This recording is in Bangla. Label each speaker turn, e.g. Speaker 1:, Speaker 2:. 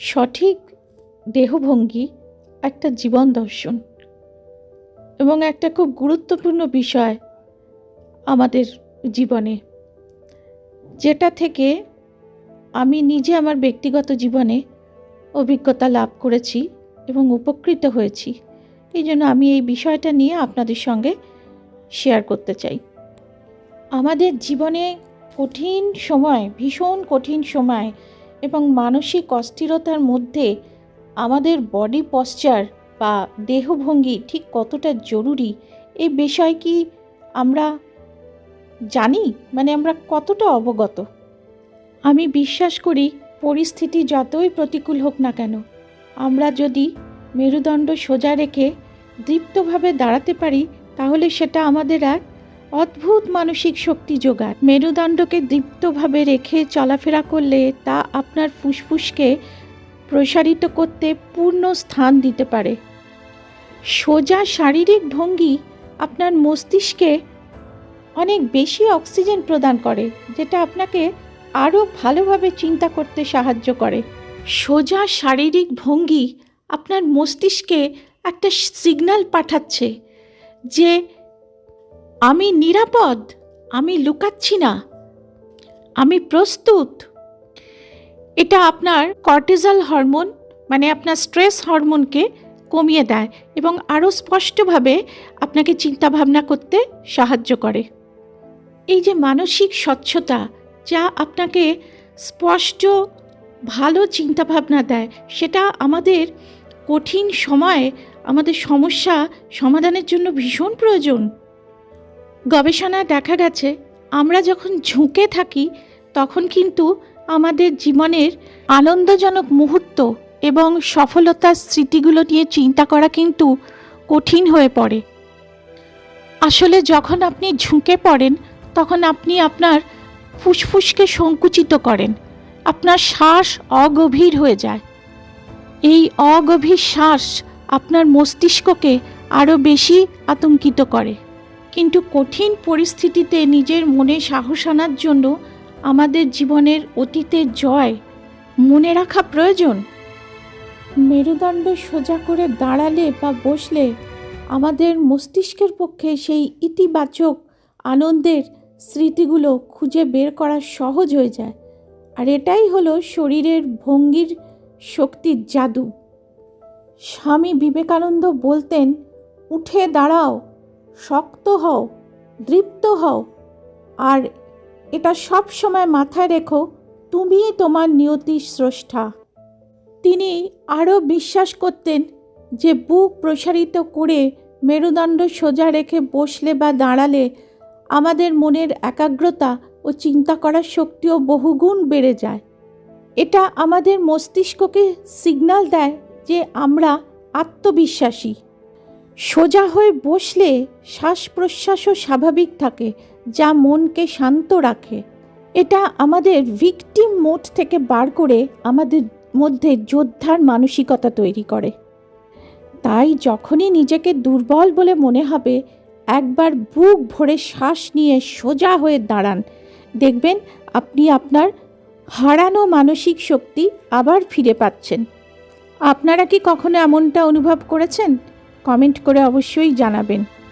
Speaker 1: সঠিক দেহভঙ্গি একটা জীবন দর্শন এবং একটা খুব গুরুত্বপূর্ণ বিষয় আমাদের জীবনে, যেটা থেকে আমি নিজে আমার ব্যক্তিগত জীবনে অভিজ্ঞতা লাভ করেছি এবং উপকৃত হয়েছি। এই জন্য আমি এই বিষয়টা নিয়ে আপনাদের সঙ্গে শেয়ার করতে চাই। আমাদের জীবনে কঠিন সময়, ভীষণ কঠিন সময় এবং মানসিক অস্থিরতার মধ্যে আমাদের বডি পশ্চার বা দেহভঙ্গি ঠিক কতটা জরুরি এই বিষয় কি আমরা জানি? আমরা কতটা অবগত? আমি বিশ্বাস করি পরিস্থিতি যতই প্রতিকূল হোক না কেন, আমরা যদি মেরুদণ্ড সোজা রেখে দৃপ্তভাবে দাঁড়াতে পারি তাহলে সেটা আমাদের এক অদ্ভুত মানসিক শক্তি যোগায়। মেরুদণ্ডকে দৃপ্তভাবে রেখে চলাফেরা করলে তা আপনার ফুসফুসকে প্রসারিত করতে পূর্ণ স্থান দিতে পারে। সোজা শারীরিক ভঙ্গি আপনার মস্তিষ্কে অনেক বেশি অক্সিজেন প্রদান করে, যেটা আপনাকে আরও ভালোভাবে চিন্তা করতে সাহায্য করে। সোজা শারীরিক ভঙ্গি আপনার মস্তিষ্কে একটা সিগন্যাল পাঠাচ্ছে যে আমি নিরাপদ, আমি লুকাচ্ছি না, আমি প্রস্তুত। এটা আপনার কর্টিসল হরমোন আপনার স্ট্রেস হরমোনকে কমিয়ে দেয় এবং আরও স্পষ্টভাবে আপনাকে চিন্তাভাবনা করতে সাহায্য করে। এই যে মানসিক স্বচ্ছতা, যা আপনাকে স্পষ্ট ভালো চিন্তাভাবনা দেয়, সেটা আমাদের কঠিন সময়ে আমাদের সমস্যা সমাধানের জন্য ভীষণ প্রয়োজন। গবেষণায় দেখা গেছে আমরা যখন ঝুঁকে থাকি তখন কিন্তু আমাদের জীবনের আনন্দজনক মুহূর্ত এবং সফলতার স্মৃতিগুলো নিয়ে চিন্তা করা কিন্তু কঠিন হয়ে পড়ে। আসলে যখন আপনি ঝুঁকে পড়েন তখন আপনি আপনার ফুসফুসকে সংকুচিত করেন, আপনার শ্বাস অগভীর হয়ে যায়। এই অগভীর শ্বাস আপনার মস্তিষ্ককে আরও বেশি আতঙ্কিত করে। কিন্তু কঠিন পরিস্থিতিতে নিজের মনে সাহস আনার জন্য আমাদের জীবনের অতীতের জয় মনে রাখা প্রয়োজন। মেরুদণ্ড সোজা করে দাঁড়ালে বা বসলে আমাদের মস্তিষ্কের পক্ষে সেই ইতিবাচক আনন্দের স্মৃতিগুলো খুঁজে বের করা সহজ হয়ে যায়। আর এটাই হলো শরীরের ভঙ্গির শক্তির জাদু। স্বামী বিবেকানন্দ বলতেন, উঠে দাঁড়াও, শক্ত হও, দৃপ্ত হও, আর এটা সব সময় মাথায় রেখো, তুমিই তোমার নিয়তির স্রষ্টা। তিনি আরও বিশ্বাস করতেন যে বুক প্রসারিত করে মেরুদণ্ড সোজা রেখে বসলে বা দাঁড়ালে আমাদের মনের একাগ্রতা ও চিন্তা করার শক্তিও বহুগুণ বেড়ে যায়। এটা আমাদের মস্তিষ্ককে সিগন্যাল দেয় যে আমরা আত্মবিশ্বাসী। সোজা হয়ে বসলে শ্বাস প্রশ্বাসও স্বাভাবিক থাকে, যা মনকে শান্ত রাখে। এটা আমাদের ভিকটিম মোড থেকে বার করে আমাদের মধ্যে যোদ্ধার মানসিকতা তৈরি করে। তাই যখনই নিজেকে দুর্বল বলে মনে হবে, একবার বুক ভরে শ্বাস নিয়ে সোজা হয়ে দাঁড়ান, দেখবেন আপনি আপনার হারানো মানসিক শক্তি আবার ফিরে পাচ্ছেন। আপনারা কি কখনো এমনটা অনুভব করেছেন? কমেন্ট করে অবশ্যই জানাবেন।